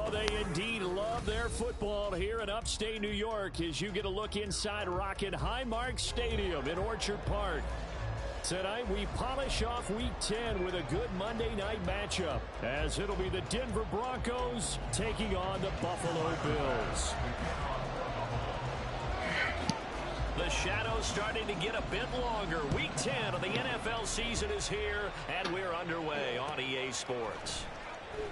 Oh, they indeed love their football here in upstate New York as you get a look inside Rocket Highmark Stadium in Orchard Park. Tonight we polish off Week 10 with a good Monday night matchup as it'll be the Denver Broncos taking on the Buffalo Bills. The shadow's starting to get a bit longer. Week 10 of the NFL season is here, and we're underway on EA Sports.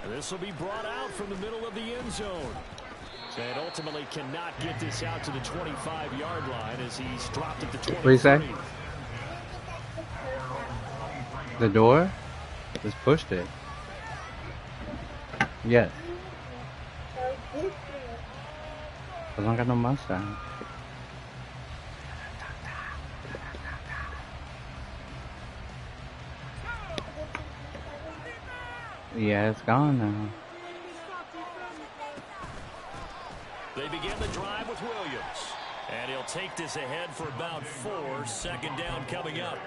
This will be brought out from the middle of the end zone. And ultimately cannot get this out to the 25-yard line as he's dropped at the 23. What do you say? The door? Just pushed it. Yes. I don't got no mustache. Yeah, it's gone now. They begin the drive with Williams. And he'll take this ahead for about 4. Second down coming up.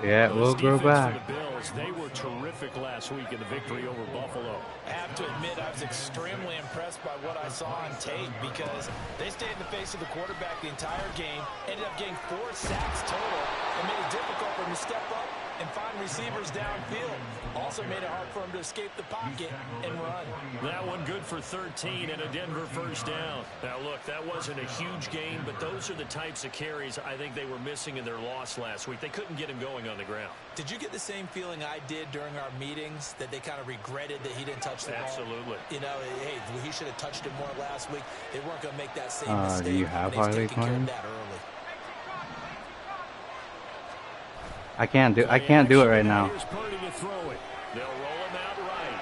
Yeah, we'll grow back. For the Bills, they were terrific last week in the victory over Buffalo. I have to admit, I was extremely impressed by what I saw on tape because they stayed in the face of the quarterback the entire game, ended up getting 4 sacks total, and made it difficult for him to step up and find receivers downfield. Also made it hard for him to escape the pocket and run. That one good for 13 and a Denver first down. Now, look, that wasn't a huge game, but those are the types of carries I think they were missing in their loss last week. They couldn't get him going on the ground. Did you get the same feeling I did during our meetings, that they kind of regretted that he didn't touch the ball? Absolutely. You know, hey, he should have touched it more last week. They weren't going to make that same mistake. Do you have Harley Quinn? I can't do it right now. Here's Purdy to throw it. They'll roll him out right.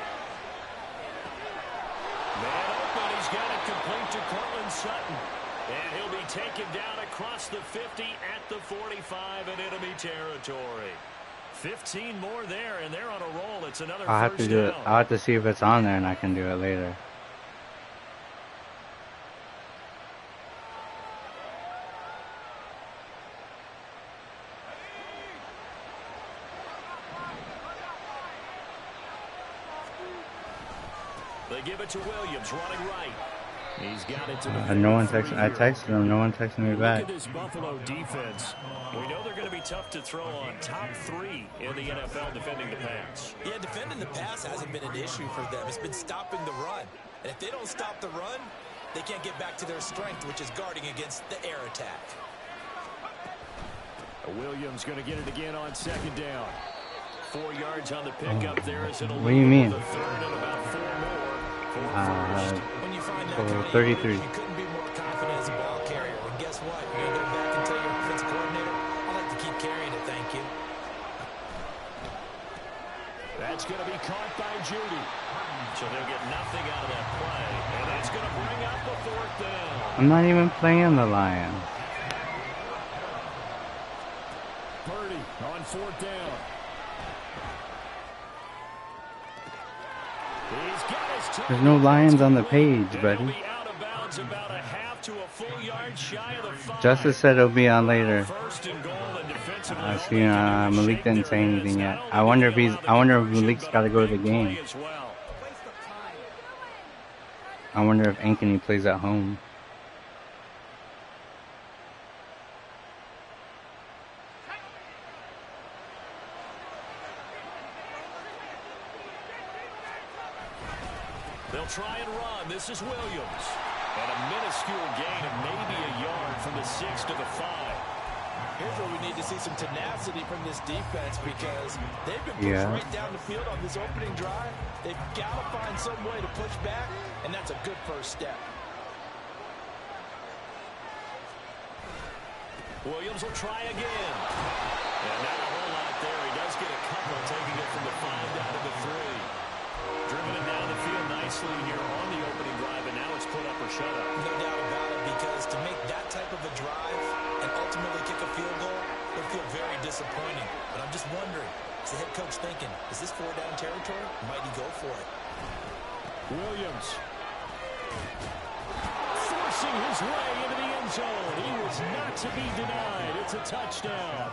Man open, he's got it complete to Cortland Sutton. And he'll be taken down across the 50 at the 45 in enemy territory. 15 more there, and they're on a roll. It's another I'll have to do it. I'll have to see if it's on there, and I can do it later. They give it to Williams, running right. He's got it to the no one texted. I texted him. No one texted me back. Look at this Buffalo defense. We know they're going to be tough to throw on. Top 3 in the NFL defending the pass. Yeah, defending the pass hasn't been an issue for them. It's been stopping the run. And if they don't stop the run, they can't get back to their strength, which is guarding against the air attack. Williams going to get it again on second down. 4 yards on the pickup there. What do you mean? The third and about 4 more. When you find that kind of 33. You couldn't be more confident as a ball carrier. And guess what? You're going to go back and tell your offensive coordinator, I'd like to keep carrying it, thank you. That's going to be caught by Judy. So they'll get nothing out of that play. And that's going to bring up the 4th down. I'm not even playing the Lions. Purdy on 4th down. There's no Lions on the page, buddy. Justice said it'll be on later. See, Malik didn't say anything yet. I wonder if Malik's got to go to the game. I wonder if Ankeny plays at home. They'll try and run. This is Williams. And a minuscule gain of maybe a yard from the 6 to the 5. Here's where we need to see some tenacity from this defense because they've been pushed right down the field on this opening drive. They've got to find some way to push back, and that's a good first step. Williams will try again. And not a whole lot there. He does get a couple, taking it from the 5 down to the 3. Driven it down the field nicely here on the opening drive, and now it's put up or shut up. No doubt about it, because to make that type of a drive and ultimately kick a field goal would feel very disappointing. But I'm just wondering, is the head coach thinking, is this 4-down territory? Might he go for it? Williams forcing his way into the end zone. He was not to be denied. It's a touchdown.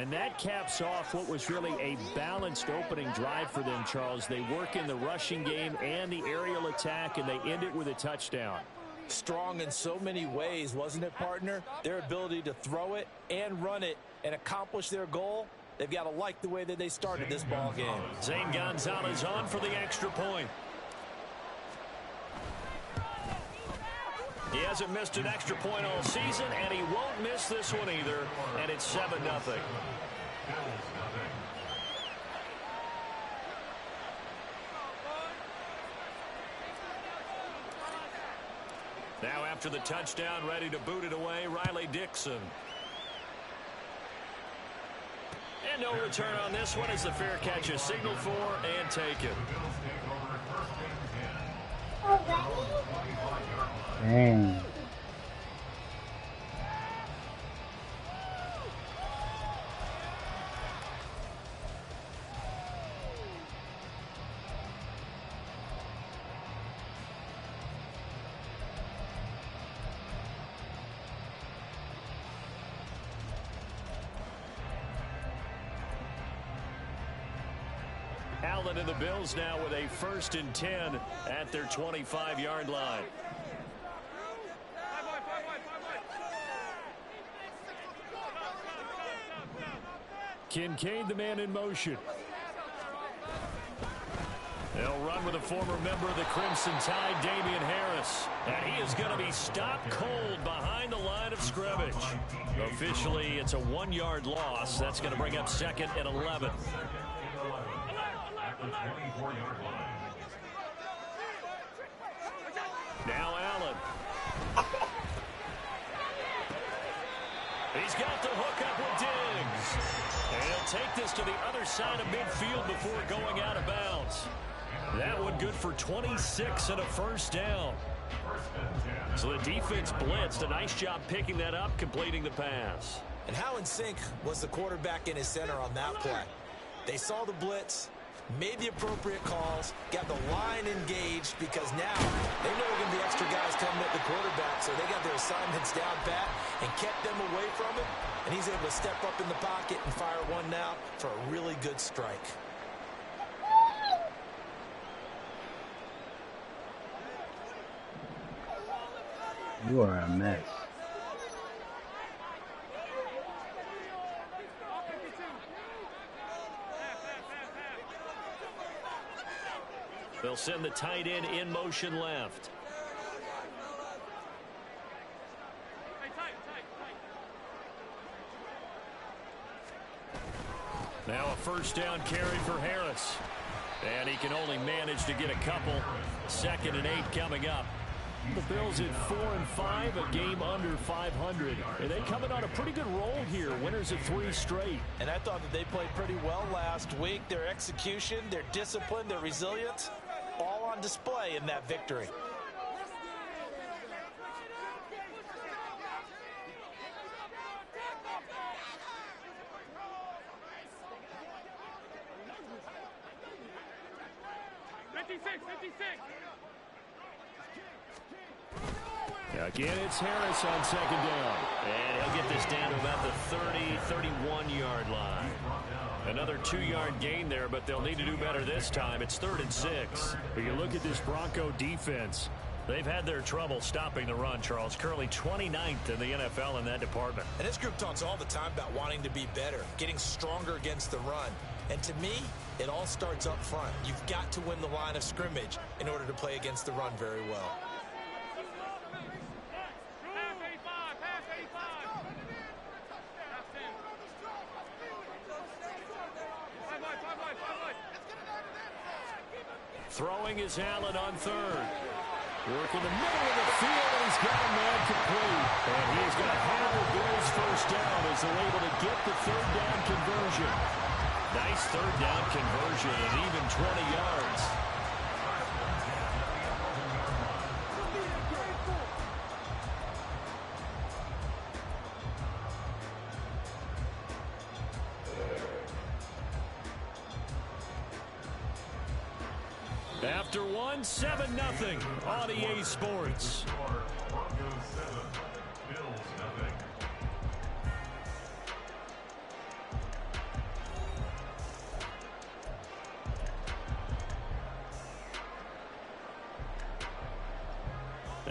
And that caps off what was really a balanced opening drive for them, Charles. They work in the rushing game and the aerial attack, and they end it with a touchdown. Strong in so many ways, wasn't it, partner? Their ability to throw it and run it and accomplish their goal, they've got to like the way that they started this ball game. Zane Gonzalez on for the extra point. He hasn't missed an extra point all season, and he won't miss this one either, and it's 7-0. Now after the touchdown, ready to boot it away, Riley Dixon. And no return on this one as the fair catch is signaled for and taken. Dang. Allen and the Bills now with a 1st and 10 at their 25-yard line. Kincaid, the man in motion. They'll run with a former member of the Crimson Tide, Damian Harris. And he is going to be stopped cold behind the line of scrimmage. Officially, it's a 1-yard loss. That's going to bring up 2nd and 11. Now Allen. He's got the hook up with Diggs. And he'll take this to the other side of midfield before going out of bounds. That one good for 26 and a 1st down. So the defense blitzed. A nice job picking that up, completing the pass. And how in sync was the quarterback in his center on that play? They saw the blitz, made the appropriate calls, got the line engaged, because now they know there are going to be extra guys coming at the quarterback, so they got their assignments down pat and kept them away from it, and he's able to step up in the pocket and fire one out for a really good strike. You are a mess. They'll send the tight end in motion left. Now a 1st down carry for Harris. And he can only manage to get a couple. 2nd and 8 coming up. The Bills at 4-5, a game under 500. And they coming on a pretty good roll here. Winners of 3 straight. And I thought that they played pretty well last week. Their execution, their discipline, their resilience, all on display in that victory. Again, it's Harris on 2nd down. And he'll get this down to about the 31-yard line. Another 2-yard gain there, but they'll need to do better this time. It's 3rd and 6. But you look at this Bronco defense. They've had their trouble stopping the run, Charles. Currently 29th in the NFL in that department. And this group talks all the time about wanting to be better, getting stronger against the run. And to me, it all starts up front. You've got to win the line of scrimmage in order to play against the run very well. Throwing is Allen on 3rd. Working the middle of the field, and he's got a man complete. And he's going to have the Bills 1st down as they're able to get the 3rd down conversion. Nice 3rd down conversion and even 20 yards. After 7-0 on EA Sports.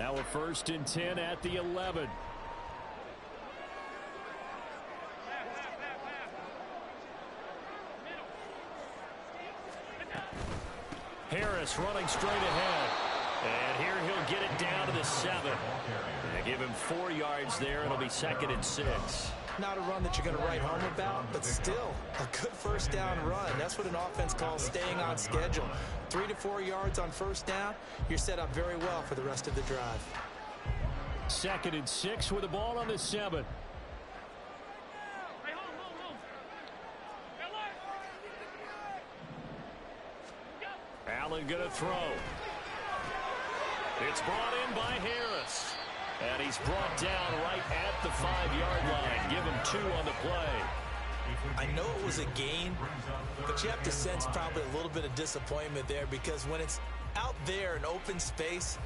Now a 1st and 10 at the 11. Harris running straight ahead. And here he'll get it down to the 7. They give him 4 yards there. It'll be 2nd and 6. Not a run that you're going to write home about, but still a good 1st down run. That's what an offense calls staying on schedule. 3 to 4 yards on 1st down. You're set up very well for the rest of the drive. 2nd and 6 with the ball on the 7. Allen going to throw. It's brought in by Harris. And he's brought down right at the 5-yard line. Give him 2 on the play. I know it was a gain, but you have to sense probably a little bit of disappointment there, because when it's out there in open space,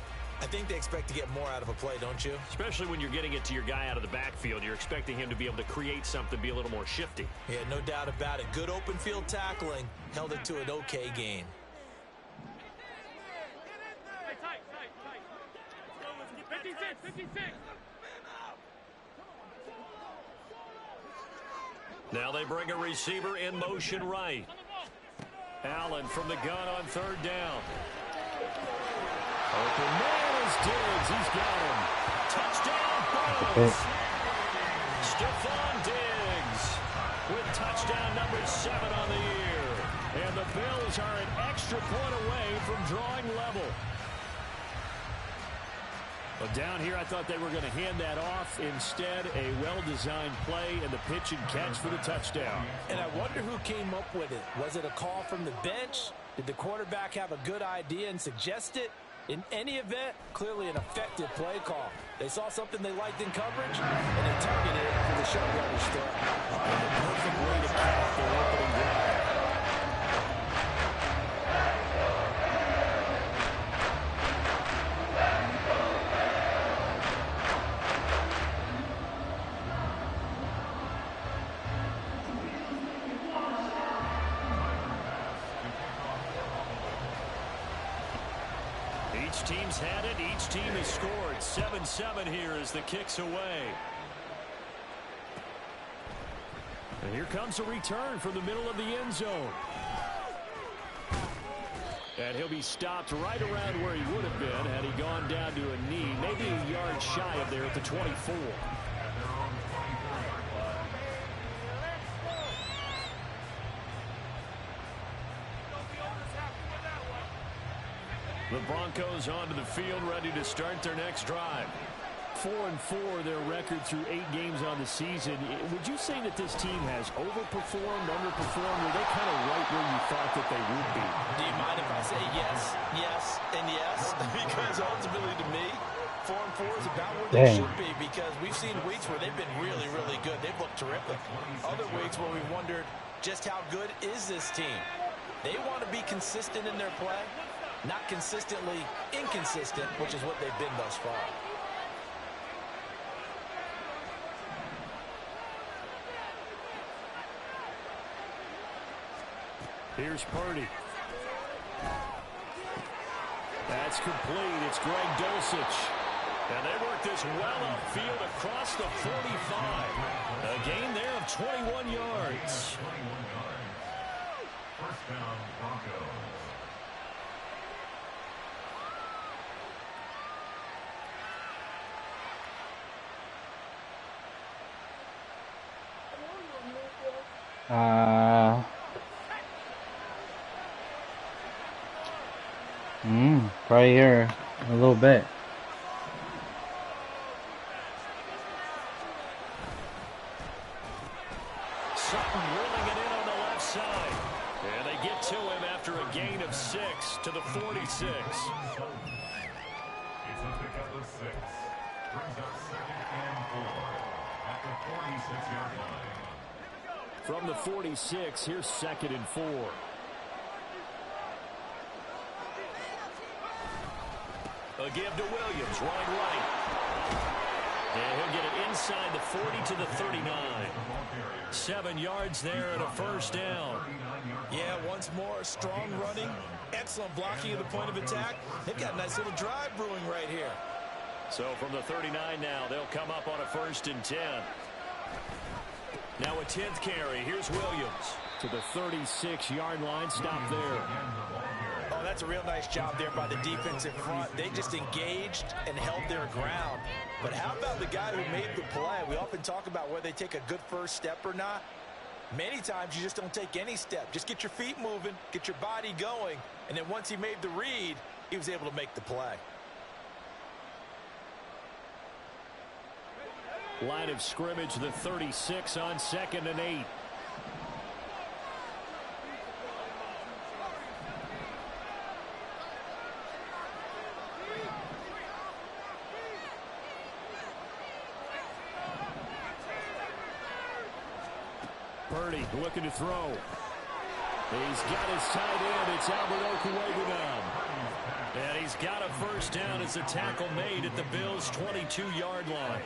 I think they expect to get more out of a play, don't you? Especially when you're getting it to your guy out of the backfield. You're expecting him to be able to create something, be a little more shifty. Yeah, no doubt about it. Good open field tackling. Held it to an okay gain. Now they bring a receiver in motion right. Allen from the gun on 3rd down. Open man is Diggs. He's got him. Touchdown, Bills. Stephon Diggs with touchdown number 7 on the year. And the Bills are an extra point away from drawing level. But down here, I thought they were going to hand that off. Instead, a well-designed play and the pitch and catch for the touchdown. And I wonder who came up with it. Was it a call from the bench? Did the quarterback have a good idea and suggest it? In any event, clearly an effective play call. They saw something they liked in coverage, and they targeted it for the short yardage throw. And the perfect way to cap their opening drive. Each team's had it. Each team has scored. 7-7 here as the kick's away. And here comes a return from the middle of the end zone. And he'll be stopped right around where he would have been had he gone down to a knee, maybe a yard shy of there at the 24. The Broncos onto the field, ready to start their next drive. 4-4, their record through 8 games on the season. Would you say that this team has overperformed, underperformed? Were they kind of right where you thought that they would be? Do you mind if I say yes, yes, and yes? Because ultimately, to me, 4-4 is about where they should be, because we've seen weeks where they've been really, really good. They've looked terrific. Other weeks where we wondered just how good is this team. They want to be consistent in their play. Not consistently inconsistent, which is what they've been thus far. Here's Purdy. That's complete. It's Greg Dulcich. And they work this well upfield across the 45. A gain there of 21 yards. First down, Broncos. Probably here a little bit. Sutton rolling it in on the left side. And they get to him after a gain of 6 to the 46. It's a pickup of 6. Brings up 2nd and 4 at the 46-yard line. From the 46, here's 2nd and 4. A give to Williams, running right. And he'll get it inside the 40 to the 39. 7 yards there and a first down. Yeah, once more, strong running, excellent blocking at the point of attack. They've got a nice little drive brewing right here. So from the 39 now, they'll come up on a 1st and 10. Now a 10th carry. Here's Williams to the 36-yard line. Stop there. Oh, that's a real nice job there by the defensive front. They just engaged and held their ground. But how about the guy who made the play? We often talk about whether they take a good first step or not. Many times you just don't take any step. Just get your feet moving, get your body going, and then once he made the read, he was able to make the play. Line of scrimmage, the 36 on 2nd and 8. Purdy looking to throw. He's got his tight end. It's Albert Okwuegbunam now. And he's got a 1st down as the tackle made at the Bills' 22-yard line.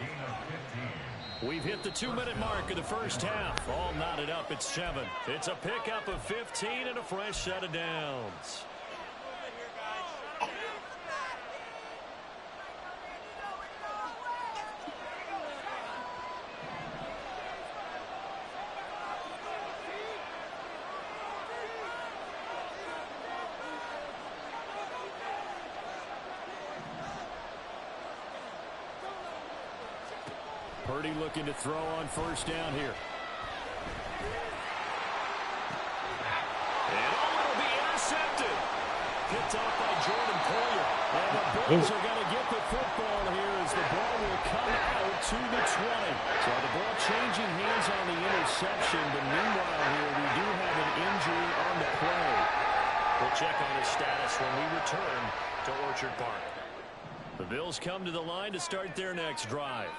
We've hit the 2-minute mark of the 1st half. All knotted up at 7. It's a pickup of 15 and a fresh set of downs. Purdy looking to throw on 1st down here. And it'll be intercepted. Picked off by Jordan Poyer. And the Bills are going to get the football here as the ball will come out to the 20. So the ball changing hands on the interception. But meanwhile here, we do have an injury on the play. We'll check on his status when we return to Orchard Park. The Bills come to the line to start their next drive.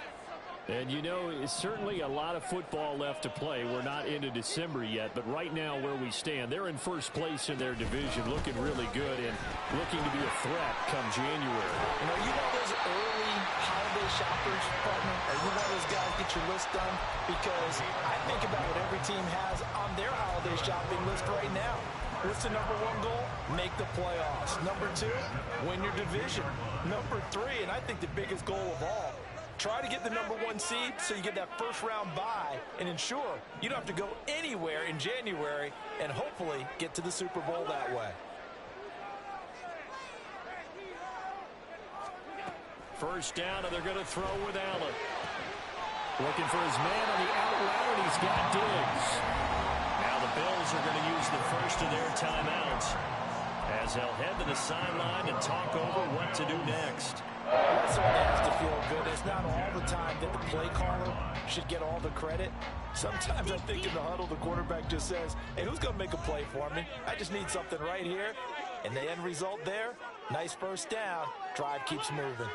And, you know, it's certainly a lot of football left to play. We're not into December yet, but right now where we stand, they're in 1st place in their division, looking really good and looking to be a threat come January. You know, you know those early holiday shoppers, partner? Are you one of those guys get your list done? Because I think about what every team has on their holiday shopping list right now. What's the number 1 goal? Make the playoffs. Number 2, win your division. Number 3, and I think the biggest goal of all, try to get the number 1 seed so you get that 1st round bye and ensure you don't have to go anywhere in January and hopefully get to the Super Bowl that way. 1st down, and they're going to throw with Allen. Looking for his man on the out route, and he's got Diggs. Now the Bills are going to use the 1st of their timeouts as they'll head to the sideline and talk over what to do next. That certainly has to feel good. It's not all the time that the play caller should get all the credit. Sometimes I think in the huddle, the quarterback just says, hey, who's going to make a play for me? I just need something right here. And the end result there, nice 1st down. Drive keeps moving.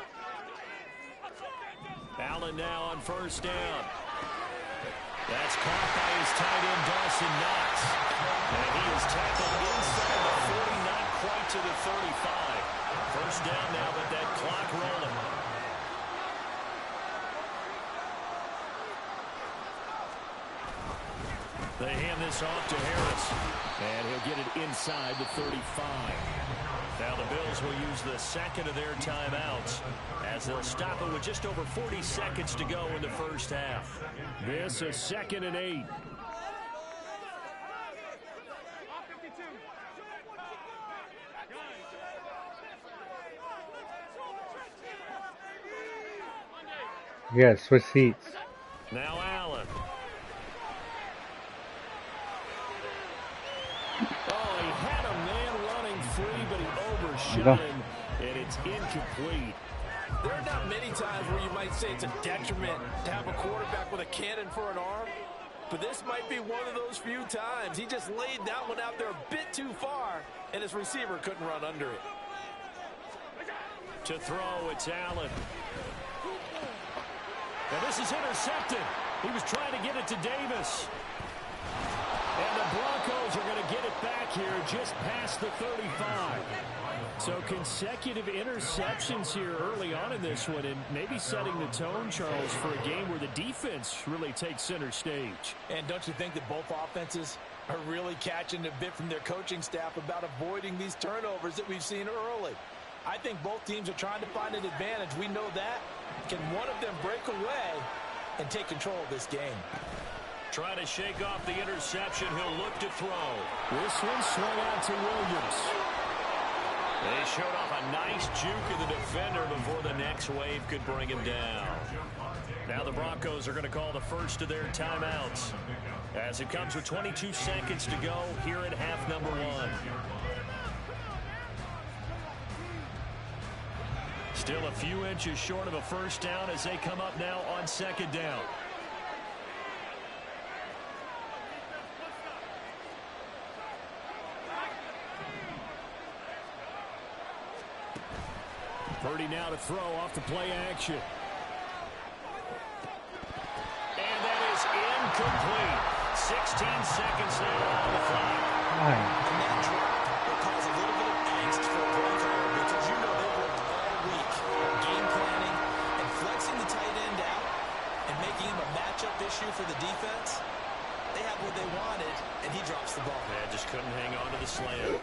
Allen now on 1st down. That's caught by his tight end, Dawson Knox. And he is tackled inside the 40, not quite to the 35. 1st down now, but that clock rolling. They hand this off to Harris. And he'll get it inside the 35. Now the Bills will use the 2nd of their timeouts as they'll stop it with just over 40 seconds to go in the 1st half. This is 2nd and 8. Yeah, switch seats. Now Allen. Oh, he had a man running free, but he overshot him, and it's incomplete. There are not many times where you might say it's a detriment to have a quarterback with a cannon for an arm, but this might be one of those few times. He just laid that one out there a bit too far, and his receiver couldn't run under it. To throw, it's Allen. And this is intercepted. He was trying to get it to Davis. And the Broncos are going to get it back here just past the 35. So consecutive interceptions here early on in this one, and maybe setting the tone, Charles, for a game where the defense really takes center stage. And don't you think that both offenses are really catching a bit from their coaching staff about avoiding these turnovers that we've seen early? I think both teams are trying to find an advantage. We know that. Can one of them break away and take control of this game? Trying to shake off the interception. He'll look to throw. This one swung out to Williams. They showed off a nice juke of the defender before the next wave could bring him down. Now the Broncos are going to call the first of their timeouts, as it comes with 22 seconds to go here at half number 1. Still a few inches short of a first down as they come up now on second down. Purdy now to throw off the play action. And that is incomplete. 16 seconds now on the clock. And that drop will cause a little bit of angst for a Bronco because you know they worked all week game planning and flexing the tight end out and making him a matchup issue for the defense. They have what they wanted, and he drops the ball. Yeah, just couldn't hang on to the slam.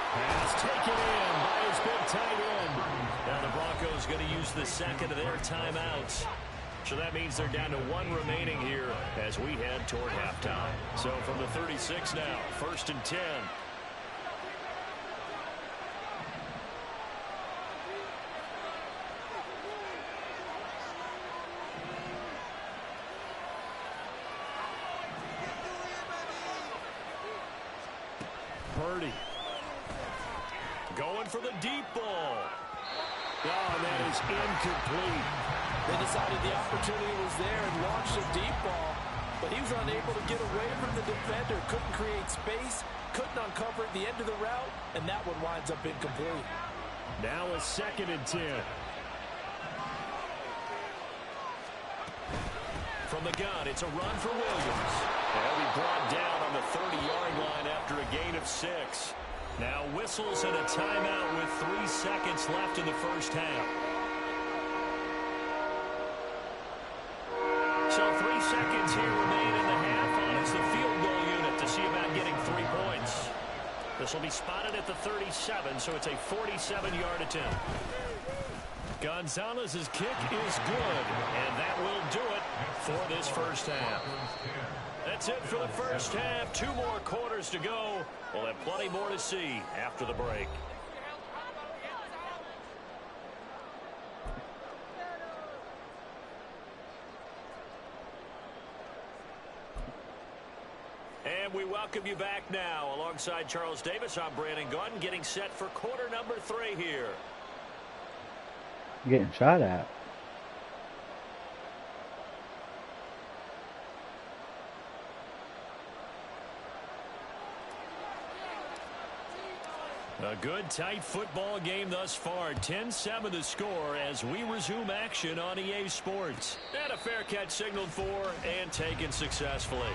Pass taken in by his big tight end. Now the Broncos going to use the second of their timeouts. So that means they're down to 1 remaining here as we head toward halftime. So from the 36 now, 1st and 10. Purdy going for the deep ball. Oh, and that is incomplete. They decided the opportunity was there and launched a deep ball, but he was unable to get away from the defender, couldn't create space, couldn't uncover the end of the route, and that one winds up incomplete. now a 2nd and 10. From the gun, it's a run for Williams. They'll be brought down on the 30-yard line after a gain of 6. Now whistles and a timeout with 3 seconds left in the first half. So 3 seconds here remain in the half on as the field goal unit to see about getting 3 points. This will be spotted at the 37, so it's a 47-yard attempt. Gonzalez's kick is good, and that will do it for this first half. That's it for the first half. 2 more quarters to go. We'll have plenty more to see after the break. And we welcome you back now. Alongside Charles Davis, I'm Brandon Gordon, getting set for quarter number 3 here. Getting shot at. A good, tight football game thus far. 10-7 the score as we resume action on EA Sports. And a fair catch signaled for and taken successfully.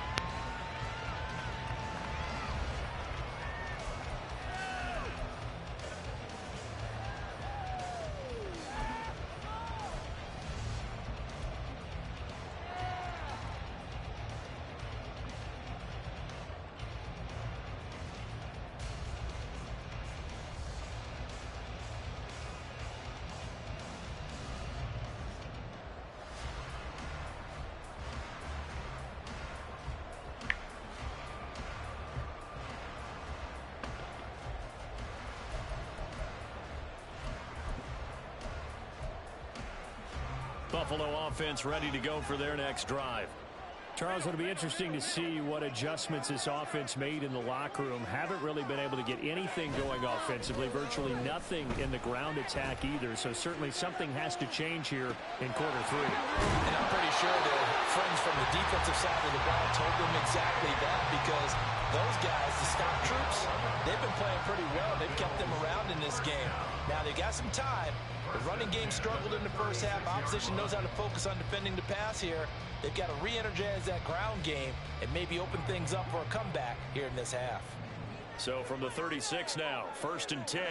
Buffalo offense ready to go for their next drive. Charles, it'll be interesting to see what adjustments this offense made in the locker room. Haven't really been able to get anything going offensively, virtually nothing in the ground attack either. So certainly something has to change here in quarter 3. And I'm pretty sure their friends from the defensive side of the ball told them exactly that, because those guys, the stock troops, they've been playing pretty well. They've kept them around in this game. Now they got some time. The running game struggled in the first half. Opposition knows how to focus on defending the pass here. They've got to re-energize that ground game and maybe open things up for a comeback here in this half. So from the 36 now, 1st and 10.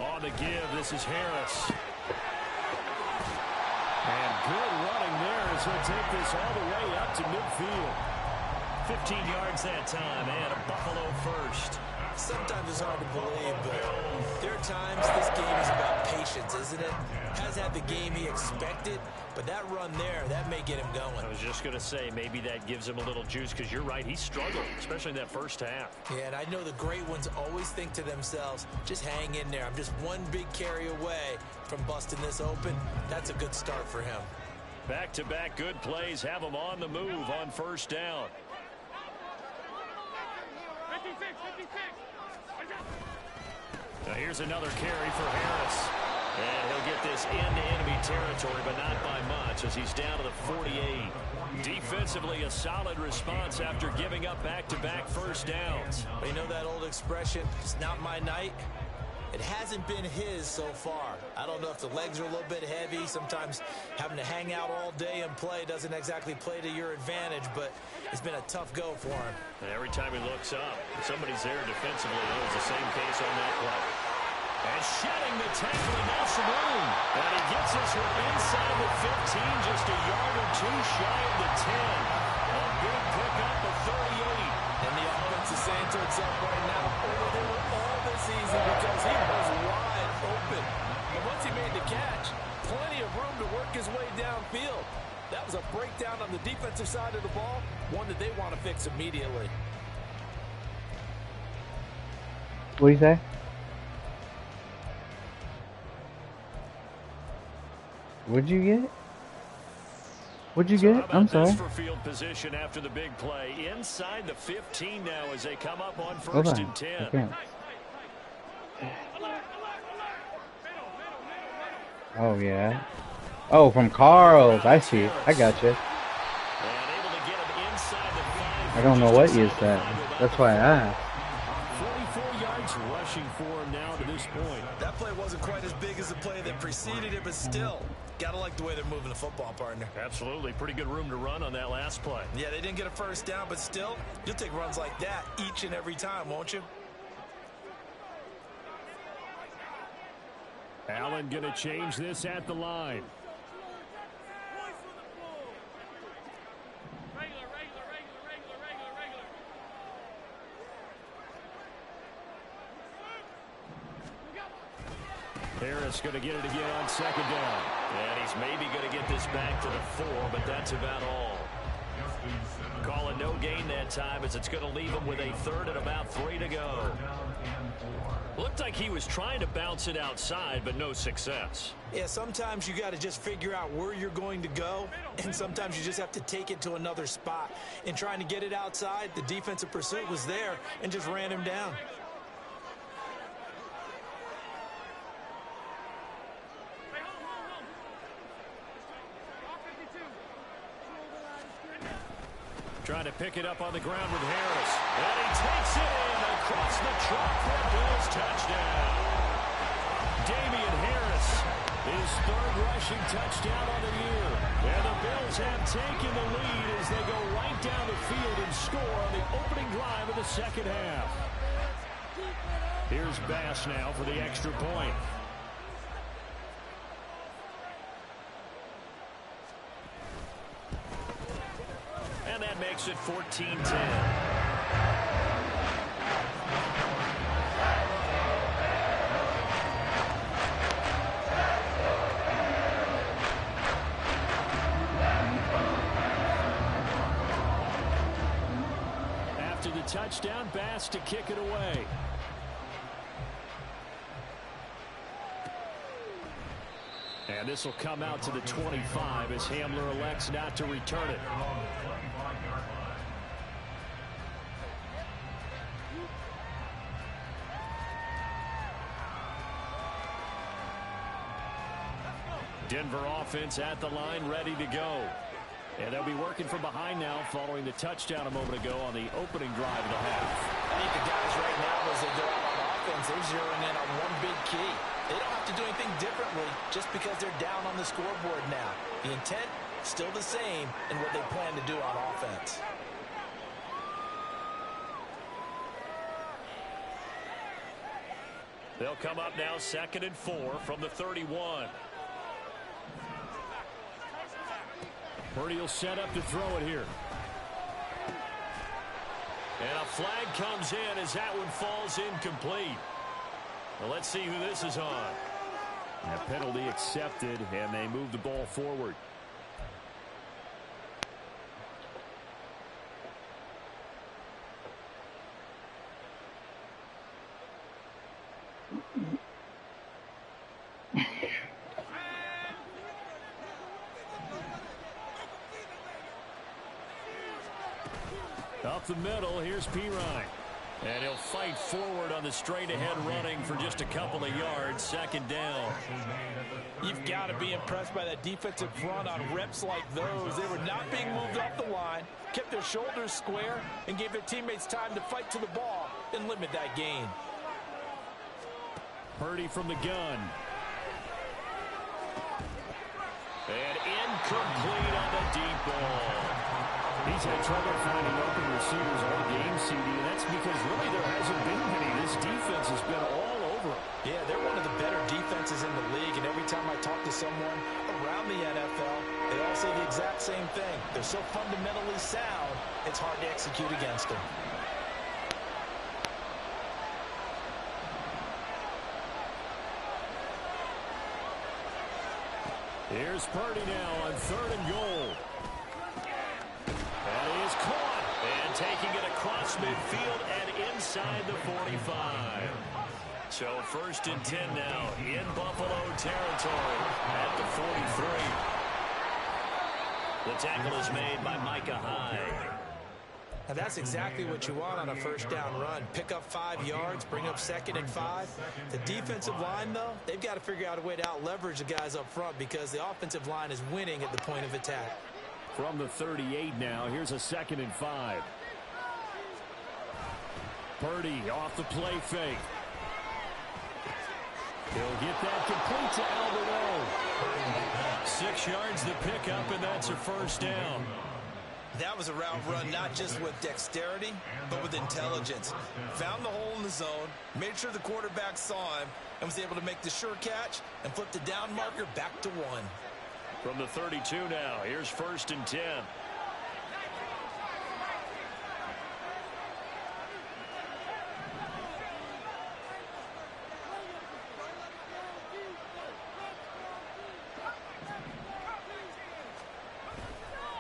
On the give, this is Harris. And good running there as he'll take this all the way up to midfield. 15 yards that time, and a Buffalo first. Sometimes it's hard to believe, but there are times this game is about patience, isn't it? Has had the game he expected, but that run there, that may get him going. I was just going to say, maybe that gives him a little juice, because you're right, he struggled, especially in that first half. Yeah, and I know the great ones always think to themselves, just hang in there. I'm just one big carry away from busting this open. That's a good start for him. Back-to-back good plays have him on the move on first down. Now here's another carry for Harris. And he'll get this into enemy territory, but not by much as he's down to the 48. Defensively, a solid response after giving up back-to-back first downs. But you know that old expression, it's not my night? It hasn't been his so far. I don't know if the legs are a little bit heavy. Sometimes having to hang out all day and play doesn't exactly play to your advantage, but it's been a tough go for him. And every time he looks up, somebody's there defensively. It was the same case on that play. And shedding the tackle, and now some room. And he gets this one inside the 15, just a yard or two shy of the 10. A big pickup of 38. And the offense is saying to itself right now, they were all this easy because he was wide open. And once he made the catch, plenty of room to work his way downfield. That was a breakdown on the defensive side of the ball, one that they want to fix immediately. What do you say? What'd you get? What'd you get? I'm sorry. For field position after the big play. Inside the 15 now as they come up on first and 10. Okay. Oh, yeah. Oh, from Carl's. I see. I got you. I don't know what you said. That's why I asked. 44 yards rushing for him now to this point. That play wasn't quite as big as the play that preceded it, but still, gotta like the way they're moving the football, partner. Absolutely. Pretty good room to run on that last play. Yeah, they didn't get a first down, but still, you'll take runs like that each and every time, won't you? Allen going to change this at the line. Harris going to get it again on second down. And he's maybe going to get this back to the 4, but that's about all. Call it no gain that time as it's going to leave him with a 3rd and about 3 to go. Looked like he was trying to bounce it outside, but no success. Yeah, sometimes you got to just figure out where you're going to go, and sometimes you just have to take it to another spot. In trying to get it outside, the defensive pursuit was there and just ran him down. Trying to pick it up on the ground with Harris. And he takes it in across the track for a Bills touchdown. Damian Harris, his 3rd rushing touchdown on the year. And the Bills have taken the lead as they go right down the field and score on the opening drive of the second half. Here's Bass now for the extra point. And that makes it 14-10. After the touchdown, Bass to kick it away. And this will come out to the 25 as Hamler elects not to return it. Denver offense at the line, ready to go. And they'll be working from behind now following the touchdown a moment ago on the opening drive of the half. I think the guys right now, as they go out on offense, they're zeroing in on one big key. They don't have to do anything differently just because they're down on the scoreboard now. The intent, still the same in what they plan to do on offense. They'll come up now 2nd and 4 from the 31. Purdy will set up to throw it here. And a flag comes in as that one falls incomplete. Well, let's see who this is on. And a penalty accepted, and they move the ball forward. Up the middle, here's Pirine. And he'll fight forward on the straight-ahead running for just a couple of yards. Second down. You've got to be impressed by that defensive front on reps like those. They were not being moved off the line, kept their shoulders square, and gave their teammates time to fight to the ball and limit that gain. Purdy from the gun. And incomplete on the deep ball. He's had trouble finding open receivers all game, CD, and that's because really there hasn't been many. This defense has been all over him. Yeah, they're one of the better defenses in the league, and every time I talk to someone around the NFL, they all say the exact same thing. They're so fundamentally sound, it's hard to execute against them. Here's Purdy now on 3rd and goal. And he is caught. And taking it across midfield and inside the 45. So 1st and 10 now in Buffalo territory at the 43. The tackle is made by Micah Hyde. And that's exactly what you want on a first down run. Pick up 5 yards, bring up 2nd and 5. The defensive line, though, they've got to figure out a way to out-leverage the guys up front because the offensive line is winning at the point of attack. From the 38 now, here's a 2nd and 5. Purdy off the play fake. He'll get that complete to Alvarado. 6 yards the pickup, and that's a first down. That was a route run not just with dexterity, but with intelligence. Found the hole in the zone, made sure the quarterback saw him, and was able to make the sure catch and flip the down marker back to 1. From the 32 now, here's 1st and 10.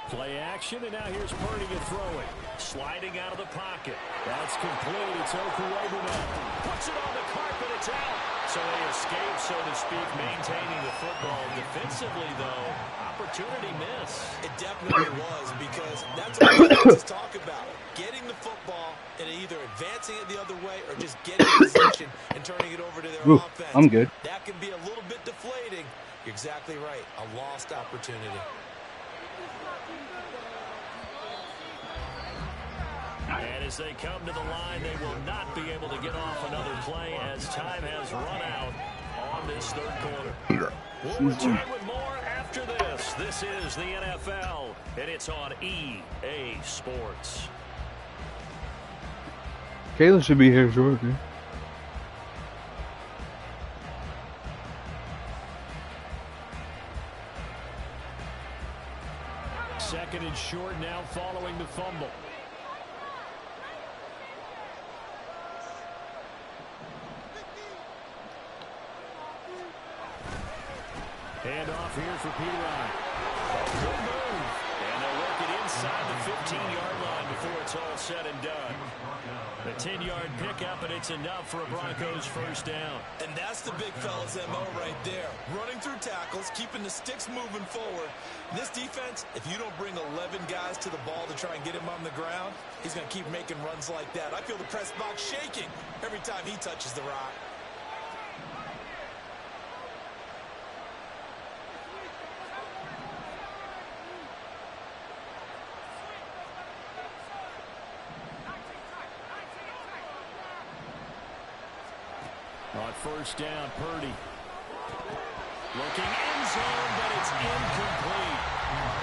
Play action, and now here's Purdy to throw it. Sliding out of the pocket. That's complete. It's Okuebu now. Puts it on the carpet. It's out. So they escape, so to speak, maintaining the football. Defensively, though, opportunity miss. It definitely was, because that's all the defenses talk about. Getting the football and either advancing it the other way or just getting position and turning it over to their offense. I'm good. That can be a little bit deflating. You're exactly right. A lost opportunity. And as they come to the line, they will not be able to get off another play as time has run out on this 3rd quarter. We'll return with more after this. This is the NFL, and it's on EA Sports. Kayla should be here shortly. Second and short now following the fumble. Hand off here for Pirine. Good move. And they'll work it inside the 15-yard line before it's all said and done. The 10-yard pickup, and it's enough for a Broncos first down. And that's the big fella's MO right there. Running through tackles, keeping the sticks moving forward. This defense, if you don't bring 11 guys to the ball to try and get him on the ground, he's going to keep making runs like that. I feel the press box shaking every time he touches the rock. On first down, Purdy. Looking end zone, but it's incomplete.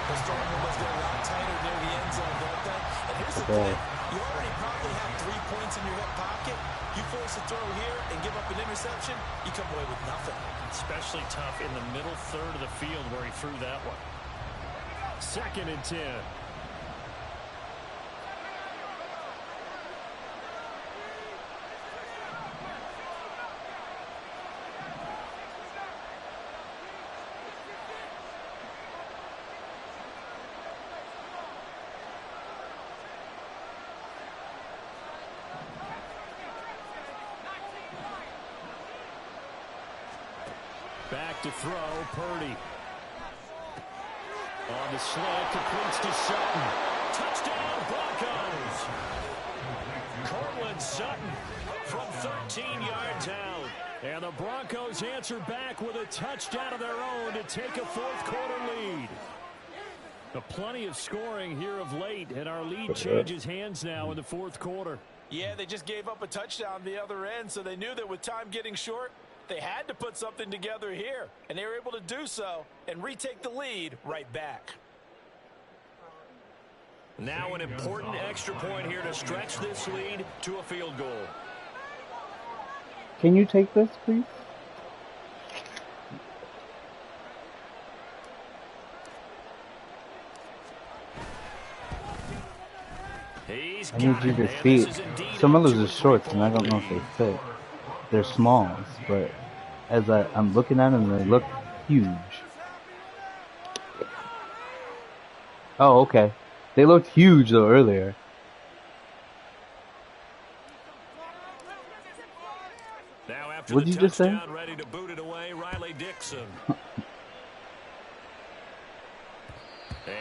The strong ones get a lot tighter near the end zone, don't they? And here's the thing. You already probably have 3 points in your hip pocket. You force a throw here and give up an interception, you come away with nothing. Especially tough in the middle third of the field where he threw that one. 2nd and 10. to throw, Purdy. On the slant, completes to Sutton. Touchdown, Broncos. Cortland Sutton from 13 yards out. And the Broncos answer back with a touchdown of their own to take a fourth-quarter lead. Plenty of scoring here of late, and our lead changes hands now in the fourth quarter. Yeah, they just gave up a touchdown on the other end, so they knew that with time getting short, they had to put something together here, and they were able to do so and retake the lead right back. Now an important extra point here to stretch this lead to a field goal. Can you take this, please? I need you to see it. Some of those are shorts, and I don't know if they fit. They're smalls, but as I'm looking at them, they look huge. Oh, okay. They looked huge, though, earlier. Now after what did you just say? Ready to boot it away, Riley Dixon.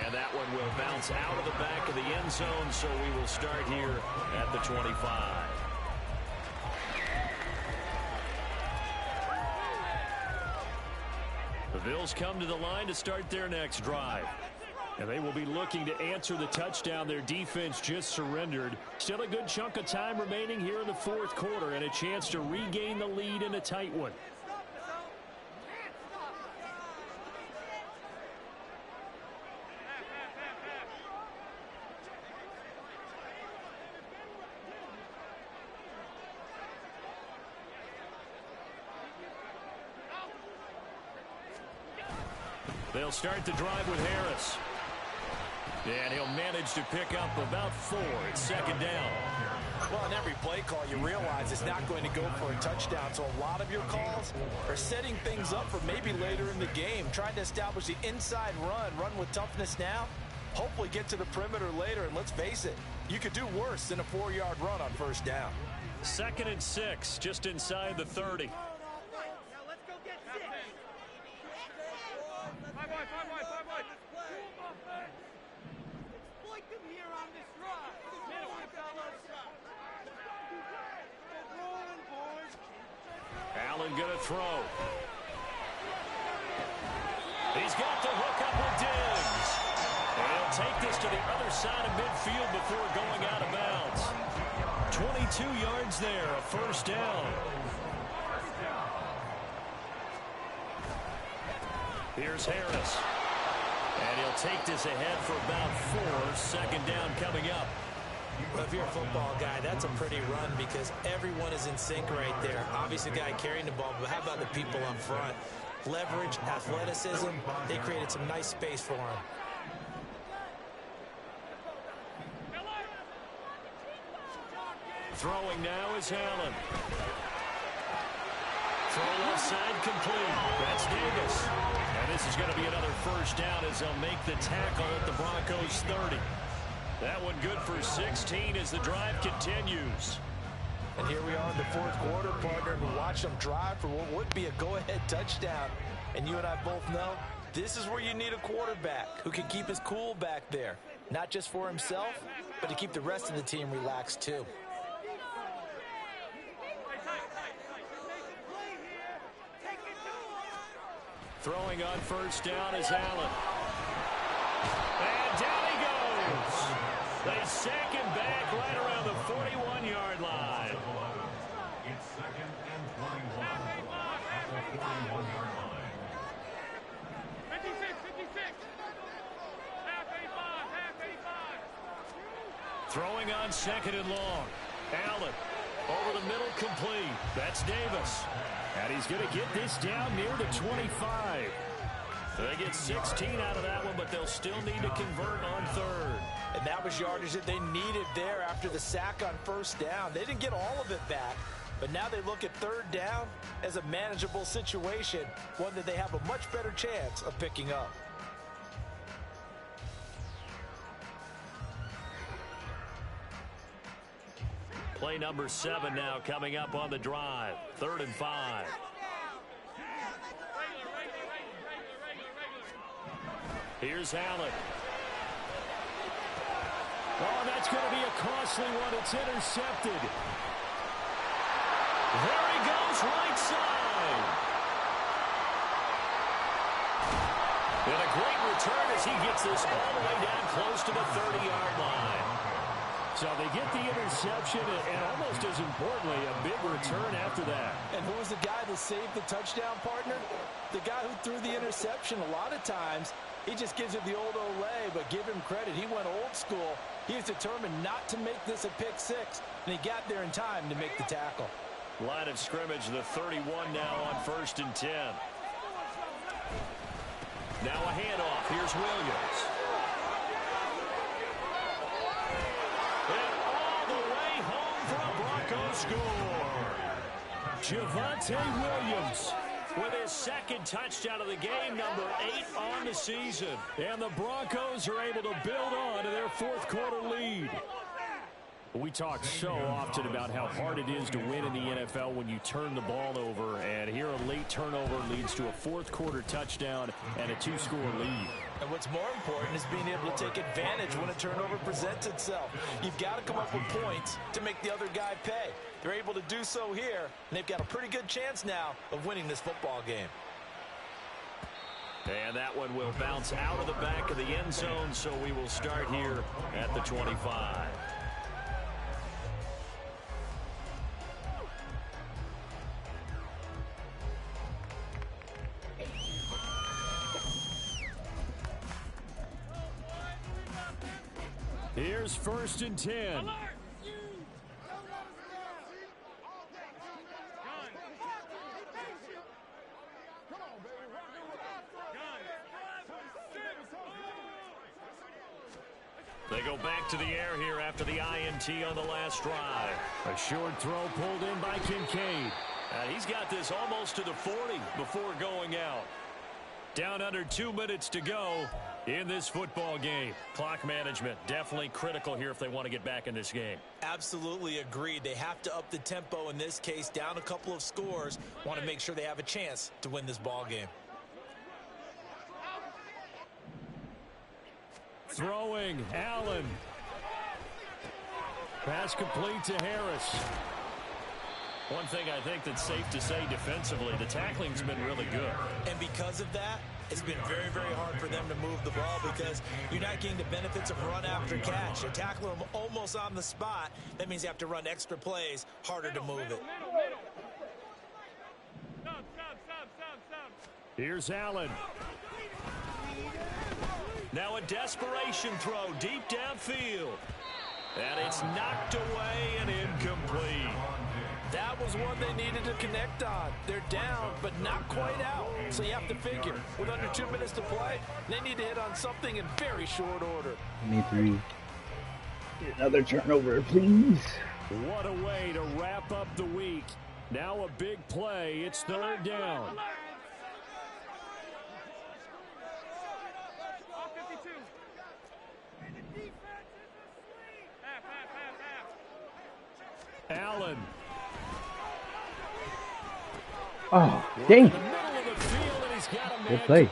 And that one will bounce out of the back of the end zone, so we will start here at the 25. The Bills come to the line to start their next drive. And they will be looking to answer the touchdown their defense just surrendered. Still a good chunk of time remaining here in the fourth quarter and a chance to regain the lead in a tight one. They'll start the drive with Harris. And he'll manage to pick up about 4. It's second down. Well, on every play call, you realize it's not going to go for a touchdown. So a lot of your calls are setting things up for maybe later in the game, trying to establish the inside run with toughness now, hopefully get to the perimeter later. And let's face it, you could do worse than a 4-yard run on first down. 2nd and 6, just inside the 30. Allen gonna throw. He's got the hook up with Diggs. And he'll take this to the other side of midfield before going out of bounds. 22 yards there, a first down. Here's Harris. And he'll take this ahead for about 4. Second down coming up. Well, if you're a football guy, that's a pretty run because everyone is in sync right there. Obviously, the guy carrying the ball, but how about the people up front? Leverage, athleticism, they created some nice space for him. Throwing now is Allen. Throw left side complete. That's Davis. And this is going to be another first down as they'll make the tackle at the Broncos 30. That one good for 16 as the drive continues. And here we are in the fourth quarter, partner, and we watch them drive for what would be a go-ahead touchdown. And you and I both know this is where you need a quarterback who can keep his cool back there. Not just for himself, but to keep the rest of the team relaxed too. Throwing on first down is Allen. And down he goes. They sack him back right around the 41-yard line. It's 2nd and 21 at the 41-yard line. 56. Half 85. Throwing on 2nd and long. Allen over the middle, complete. That's Davis. And he's going to get this down near the 25. They get 16 out of that one, but they'll still need to convert on 3rd. And that was yardage that they needed there after the sack on first down. They didn't get all of it back, but now they look at 3rd down as a manageable situation, one that they have a much better chance of picking up. Play number 7 now coming up on the drive. 3rd and 5. Here's Allen. Oh, that's going to be a costly one. It's intercepted. There he goes, right side. And a great return as he gets this all the way down close to the 30-yard line. So they get the interception, and almost as importantly, a big return after that. And who was the guy that saved the touchdown, partner? The guy who threw the interception. A lot of times, he just gives it the old Olay, but give him credit. He went old school. He was determined not to make this a pick six, and he got there in time to make the tackle. Line of scrimmage, the 31 now on 1st and 10. Now a handoff. Here's Williams. And all the way home for a Broncos score. Javonte Williams with his second touchdown of the game, number 8 on the season. And the Broncos are able to build on to their fourth quarter lead. We talk so often about how hard it is to win in the NFL when you turn the ball over, and here a late turnover leads to a fourth quarter touchdown and a 2-score lead. And what's more important is being able to take advantage when a turnover presents itself. You've got to come up with points to make the other guy pay. They're able to do so here, and they've got a pretty good chance now of winning this football game. And that one will bounce out of the back of the end zone, so we will start here at the 25. Here's 1st and 10. They go back to the air here after the INT on the last drive. A short throw pulled in by Kincaid. He's got this almost to the 40 before going out. Down under 2 minutes to go in this football game. Clock management definitely critical here if they want to get back in this game. Absolutely agreed. They have to up the tempo in this case, down a couple of scores. Want to make sure they have a chance to win this ball game. Throwing, Allen. Pass complete to Harris. One thing I think that's safe to say defensively, the tackling's been really good. And because of that, it's been very, very hard for them to move the ball because you're not getting the benefits of run after catch. You tackle them almost on the spot. That means you have to run extra plays, harder to move it. Here's Allen. Now a desperation throw deep downfield. And it's knocked away and incomplete. That was one they needed to connect on. They're down, but not quite out. So you have to figure, with under 2 minutes to play, they need to hit on something in very short order. Me 3. Another turnover, please. What a way to wrap up the week. Now a big play. It's 3rd down. Allen. Oh, dang. Good play.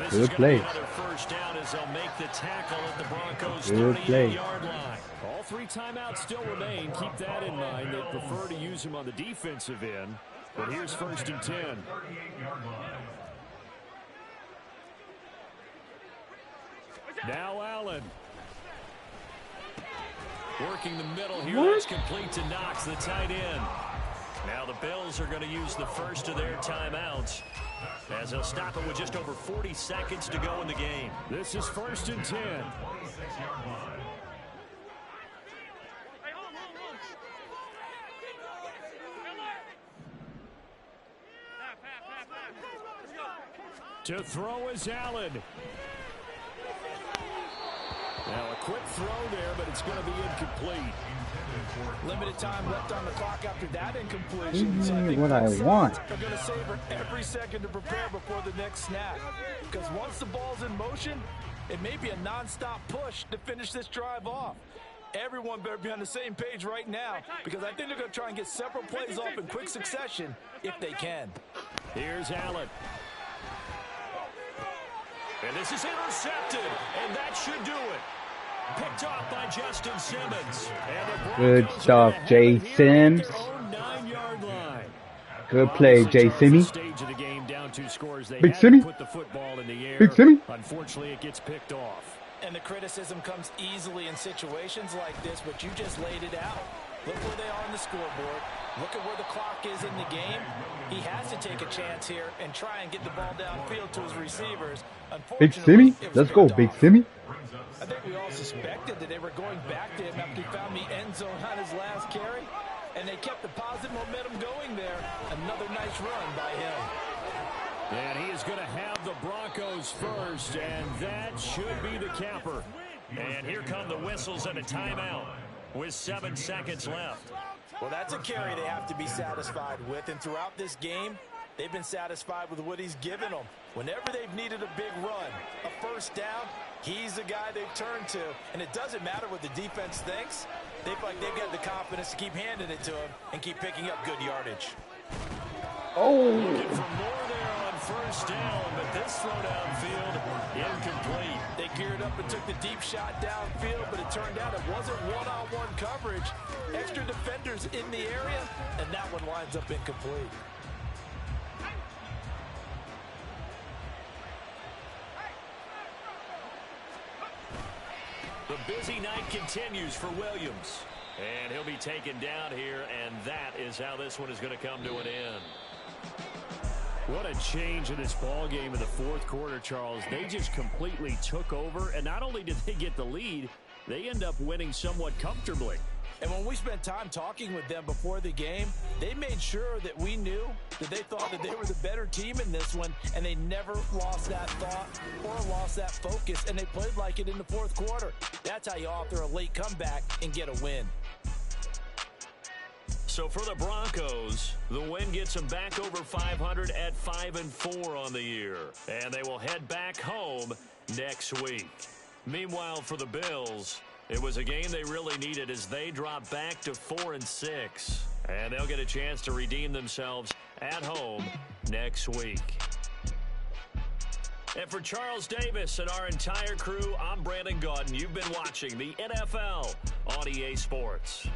Good play. First down as they'll make the tackle at the Broncos' Good play. 38-yard line. All 3 timeouts still remain. Keep that in mind. They prefer to use them on the defensive end. But here's 1st and 10. Now Allen. Working the middle here. That's complete to Knox, the tight end. Now the Bills are going to use the first of their timeouts as they'll stop it with just over 40 seconds to go in the game. This is 1st and 10. To throw is Allen. Now a quick throw there, but it's going to be incomplete. Limited time left on the clock after that incompletion. So I think what I want. They're going to savor every second to prepare before the next snap. Because once the ball's in motion, it may be a non-stop push to finish this drive off. Everyone better be on the same page right now because I think they're going to try and get several plays off in quick succession if they can. Here's Allen. And this is intercepted, and that should do it. Picked off by Justin Simmons. Good stuff, Jay Sims. Good play, Jay Simmy. Big Simmy. Big Simmy. Unfortunately, it gets picked off. And the criticism comes easily in situations like this, but you just laid it out. Look where they are on the scoreboard. Look at where the clock is in the game. He has to take a chance here and try and get the ball downfield to his receivers. Big Simmy. Let's go, Big Simmy. I think we all suspected that they were going back to him after he found the end zone on his last carry. And they kept the positive momentum going there. Another nice run by him. And he is going to have the Broncos first, and that should be the capper. And here come the whistles and a timeout with 7 seconds left. Well, that's a carry they have to be satisfied with. And throughout this game, they've been satisfied with what he's given them. Whenever they've needed a big run, a first down, he's the guy they've turned to. And it doesn't matter what the defense thinks. They feel like they've got the confidence to keep handing it to him and keep picking up good yardage. Looking for more there on first down, but this throw downfield incomplete. They geared up and took the deep shot downfield, but it turned out it wasn't one-on-one coverage. Extra defenders in the area, and that one winds up incomplete. The busy night continues for Williams. And he'll be taken down here, and that is how this one is going to come to an end. What a change in this ball game in the fourth quarter, Charles. They just completely took over, and not only did they get the lead, they end up winning somewhat comfortably. And when we spent time talking with them before the game, they made sure that we knew that they thought that they were the better team in this one, and they never lost that thought or lost that focus, and they played like it in the fourth quarter. That's how you author a late comeback and get a win. So for the Broncos, the win gets them back over 500 at 5-4 on the year. And they will head back home next week. Meanwhile, for the Bills, it was a game they really needed as they drop back to 4-6. And they'll get a chance to redeem themselves at home next week. And for Charles Davis and our entire crew, I'm Brandon Gaudin. You've been watching the NFL on EA Sports.